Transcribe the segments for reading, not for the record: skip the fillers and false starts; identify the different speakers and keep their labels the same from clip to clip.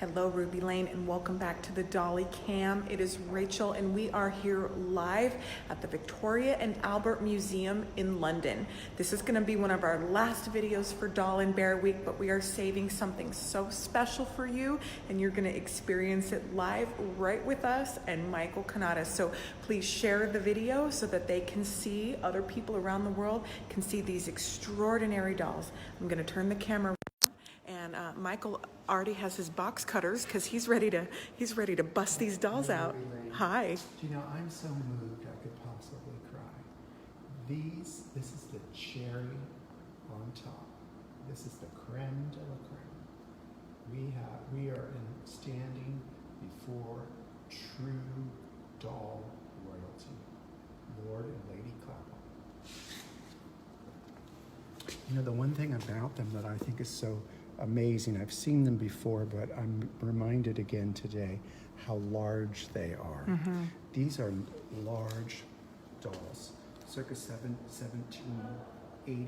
Speaker 1: Hello Ruby Lane and welcome back to the Dolly Cam. It is Rachel and we are here live at the Victoria and Albert Museum in London. This is going to be one of our last videos for Doll and Bear Week, but we are saving something so special for you and you're going to experience it live right with us and Michael Kanata. So please share the video so that they can see, other people around the world can see these extraordinary dolls. I'm going to turn the camera and Michael already has his box cutters because he's ready to bust these dolls out. Hi.
Speaker 2: Do you know, I'm so moved I could possibly cry. This is the cherry on top. This is the creme de la creme. We are standing before true doll royalty. Lord and Lady Clapham. You know, the one thing about them that I think is so amazing, I've seen them before, but I'm reminded again today how large they are. Mm-hmm. These are large dolls, circa 1780, 90,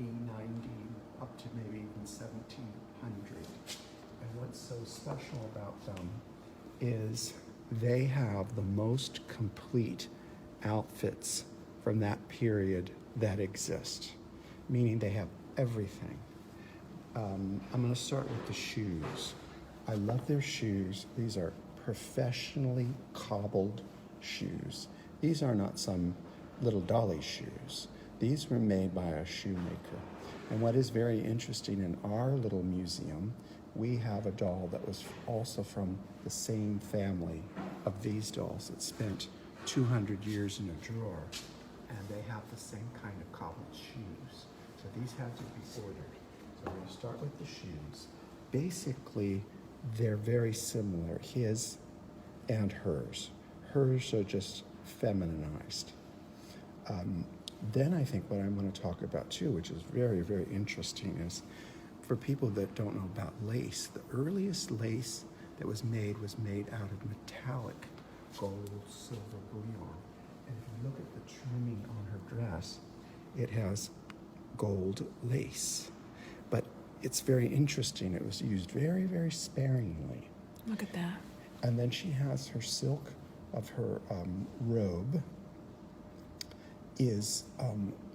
Speaker 2: up to maybe even 1700. And what's so special about them is they have the most complete outfits from that period that exist, meaning they have everything. I'm going to start with the shoes. I love their shoes. These are professionally cobbled shoes. These are not some little dolly shoes. These were made by a shoemaker. And what is very interesting, in our little museum, we have a doll that was also from the same family of these dolls that spent 200 years in a drawer, and they have the same kind of cobbled shoes. So these had to be ordered. So we're going to start with the shoes. Basically, they're very similar, his and hers. Hers are just feminized. Then I think what I'm going to talk about too, which is very, very interesting, is for people that don't know about lace, the earliest lace that was made out of metallic gold, silver, bullion. And if you look at the trimming on her dress, it has gold lace. But it's very interesting. It was used very, very sparingly.
Speaker 1: Look at that.
Speaker 2: And then she has her silk of her robe is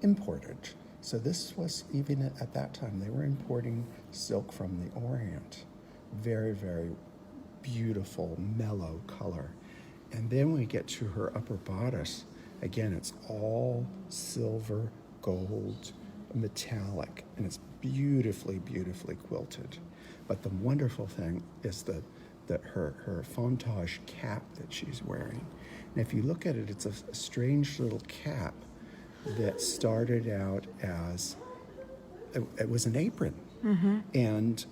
Speaker 2: imported. So this was, even at that time, they were importing silk from the Orient. Very, very beautiful, mellow color. And then we get to her upper bodice. Again, it's all silver, gold, metallic, and it's beautifully, beautifully quilted. But the wonderful thing is that her fontage cap that she's wearing. And if you look at it, it's a strange little cap that started out as, it was an apron. Mm-hmm. And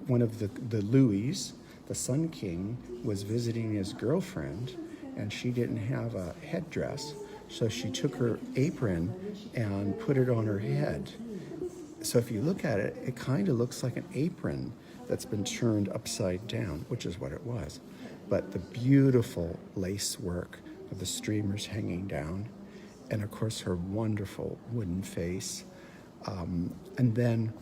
Speaker 2: one of the Louis, the Sun King, was visiting his girlfriend, and she didn't have a headdress. So she took her apron and put it on her head. So if you look at it, it kind of looks like an apron that's been turned upside down, which is what it was. But the beautiful lace work of the streamers hanging down, and of course her wonderful wooden face. And then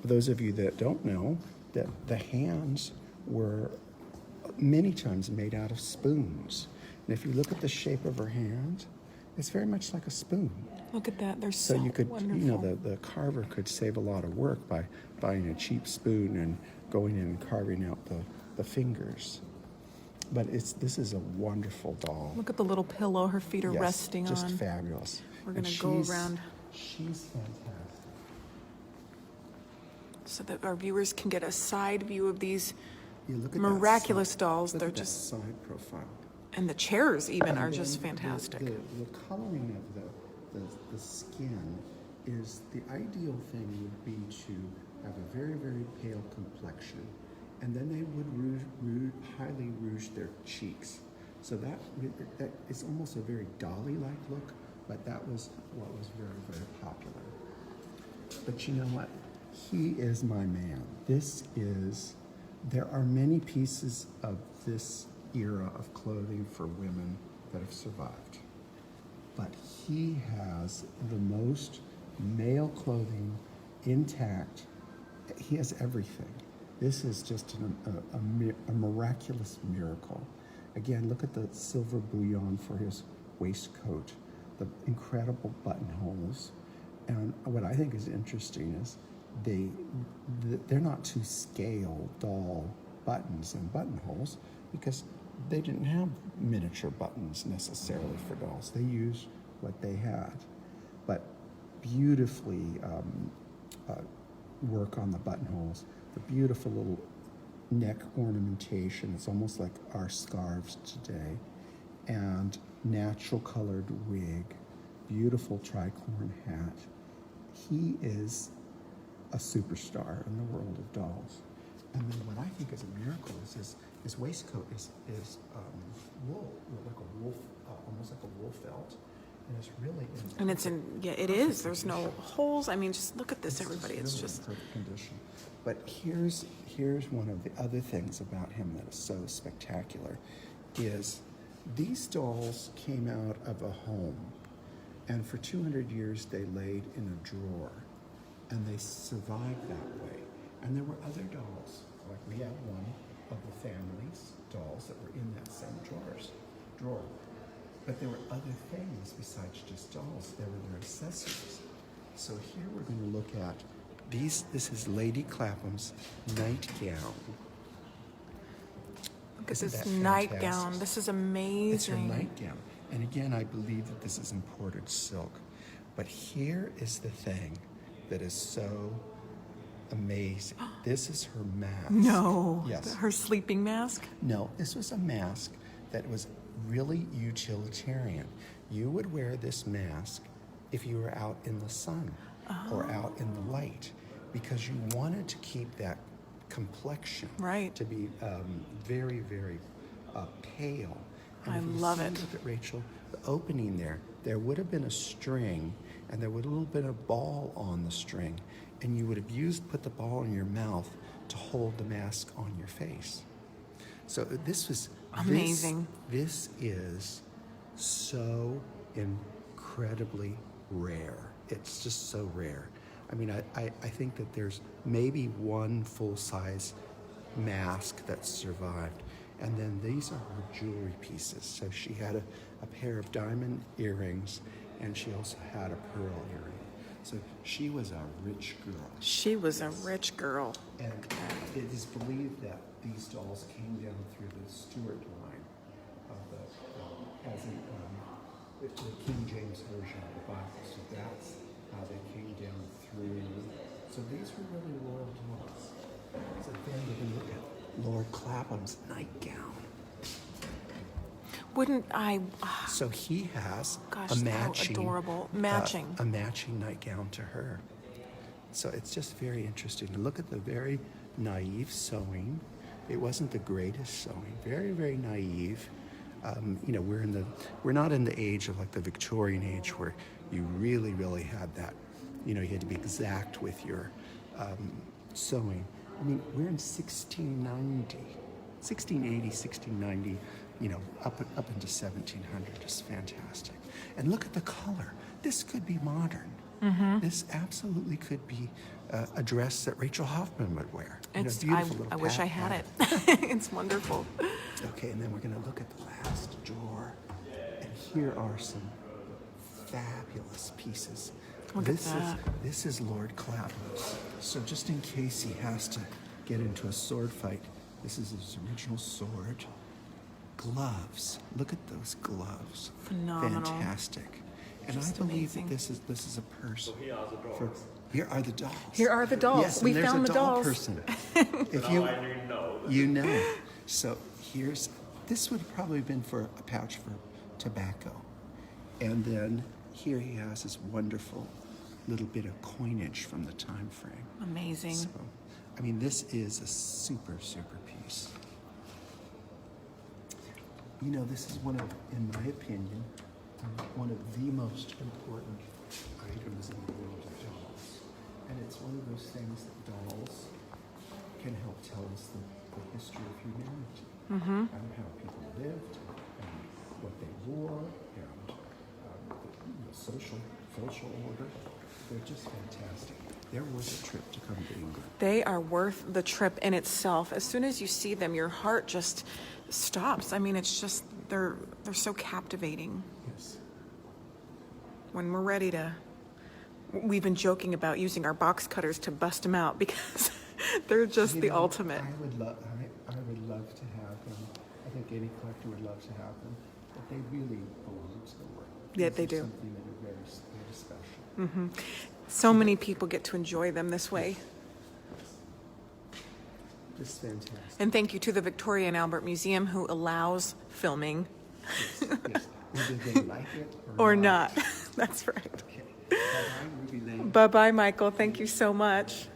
Speaker 2: those of you that don't know, that the hands were many times made out of spoons. And if you look at the shape of her hand, it's very much like a spoon.
Speaker 1: Look at that. They're so
Speaker 2: you could,
Speaker 1: wonderful.
Speaker 2: you know, the carver could save a lot of work by buying a cheap spoon and going in and carving out the fingers. But this is a wonderful doll.
Speaker 1: Look at the little pillow her feet are resting
Speaker 2: just
Speaker 1: on.
Speaker 2: Just fabulous.
Speaker 1: We're going to go around.
Speaker 2: She's fantastic.
Speaker 1: So that our viewers can get a side view of these
Speaker 2: Look at
Speaker 1: miraculous dolls. They're
Speaker 2: at
Speaker 1: just
Speaker 2: that side profile.
Speaker 1: And the chairs even are just fantastic.
Speaker 2: The coloring of the skin is, the ideal thing would be to have a very, very pale complexion. And then they would highly rouge their cheeks. So that is almost a very dolly-like look, but that was what was very, very popular. But you know what? He is my man. There are many pieces of this era of clothing for women that have survived. But he has the most male clothing intact. He has everything. This is just a miraculous miracle. Again, look at the silver bullion for his waistcoat, the incredible buttonholes. And what I think is interesting is they're not to scale doll buttons and buttonholes because they didn't have miniature buttons necessarily for dolls. They used what they had. But beautifully work on the buttonholes, the beautiful little neck ornamentation. It's almost like our scarves today. And natural colored wig, beautiful tricorn hat. He is a superstar in the world of dolls. And then what I think is a miracle is his waistcoat is wool, like a wolf, almost like a wool felt. And it's really
Speaker 1: and it's in, yeah, it is. There's no holes. I mean, just look at this, everybody. It's
Speaker 2: really
Speaker 1: just
Speaker 2: in perfect condition. But here's one of the other things about him that is so spectacular is these dolls came out of a home, and for 200 years they laid in a drawer, and they survived that way. And there were other dolls, like we have one of the family's dolls that were in that same drawer. But there were other things besides just dolls. There were their accessories. So here we're going to look at these. This is Lady Clapham's nightgown.
Speaker 1: Look at this nightgown. This is amazing.
Speaker 2: It's her nightgown. And again, I believe that this is imported silk. But here is the thing that is so amazing. This is her mask.
Speaker 1: No.
Speaker 2: Yes.
Speaker 1: Her sleeping mask?
Speaker 2: No, this was a mask that was really utilitarian. You would wear this mask if you were out in the sun or out in the light because you wanted to keep that complexion to be very, very pale. And
Speaker 1: I
Speaker 2: if you
Speaker 1: love
Speaker 2: see,
Speaker 1: it.
Speaker 2: Look at Rachel, the opening there would have been a string and there would have a little bit of ball on the string, and you would have put the ball in your mouth to hold the mask on your face. So this was
Speaker 1: amazing.
Speaker 2: This is so incredibly rare. It's just so rare. I mean, I think that there's maybe one full-size mask that survived. And then these are her jewelry pieces. So she had a pair of diamond earrings, and she also had a pearl earring. So she was a rich girl.
Speaker 1: She was a rich girl.
Speaker 2: And it is believed that these dolls came down through the Stuart line of the King James version of the Bible. So that's how they came down through. So these were really royal dolls. So then we're going to look at Lord Clapham's nightgown.
Speaker 1: Wouldn't I?
Speaker 2: So he has
Speaker 1: Gosh,
Speaker 2: a matching,
Speaker 1: how adorable. Matching.
Speaker 2: A matching nightgown to her. So it's just very interesting. And look at the very naive sewing. It wasn't the greatest sewing. Very, very naive. You know, we're not in the age of like the Victorian age where you really, really had that. You know, you had to be exact with your sewing. I mean, we're in 1690, 1680, 1690. You know, up into 1700, just fantastic. And look at the color. This could be modern. Mm-hmm. This absolutely could be a dress that Rachel Hoffman would wear.
Speaker 1: It's,
Speaker 2: beautiful little
Speaker 1: I wish I had it. It's wonderful.
Speaker 2: Okay, and then we're going to look at the last drawer. And here are some fabulous pieces.
Speaker 1: Look at that.
Speaker 2: This is Lord Clapham. So just in case he has to get into a sword fight, this is his original sword. Gloves. Look at those gloves.
Speaker 1: Phenomenal.
Speaker 2: Fantastic. And
Speaker 1: Just
Speaker 2: I believe
Speaker 1: amazing.
Speaker 2: that this is a purse. So here are the dolls.
Speaker 1: Here are the dolls.
Speaker 2: Yes,
Speaker 1: we
Speaker 2: and there's
Speaker 1: found
Speaker 2: a
Speaker 1: the
Speaker 2: doll
Speaker 1: dolls.
Speaker 2: person. If you know. So this would have probably been for a pouch for tobacco. And then here he has this wonderful little bit of coinage from the time frame.
Speaker 1: Amazing.
Speaker 2: So, I mean, this is a super, super piece. You know, this is one of, in my opinion, one of the most important items in the world of dolls. And it's one of those things that dolls can help tell us the history of humanity. Mm-hmm. And how people lived, and what they wore, and the social order. They're just fantastic. They're worth a trip to come to England.
Speaker 1: They are worth the trip in itself. As soon as you see them, your heart just stops. I mean, it's just, they're so captivating.
Speaker 2: Yes.
Speaker 1: When we're ready to, we've been joking about using our box cutters to bust them out because they're just the ultimate.
Speaker 2: I would love to have them. I think any collector would love to have them, but they really belong to the world.
Speaker 1: Yeah, they do.
Speaker 2: Something that are very, very special.
Speaker 1: Mm-hmm. So many people get to enjoy them this way.
Speaker 2: Just fantastic.
Speaker 1: And thank you to the Victoria and Albert Museum who allows filming.
Speaker 2: Yes, yes. Whether they like it
Speaker 1: Or not. That's right.
Speaker 2: Okay. Bye-bye, Ruby Lane.
Speaker 1: Bye-bye, Michael. Thank you so much.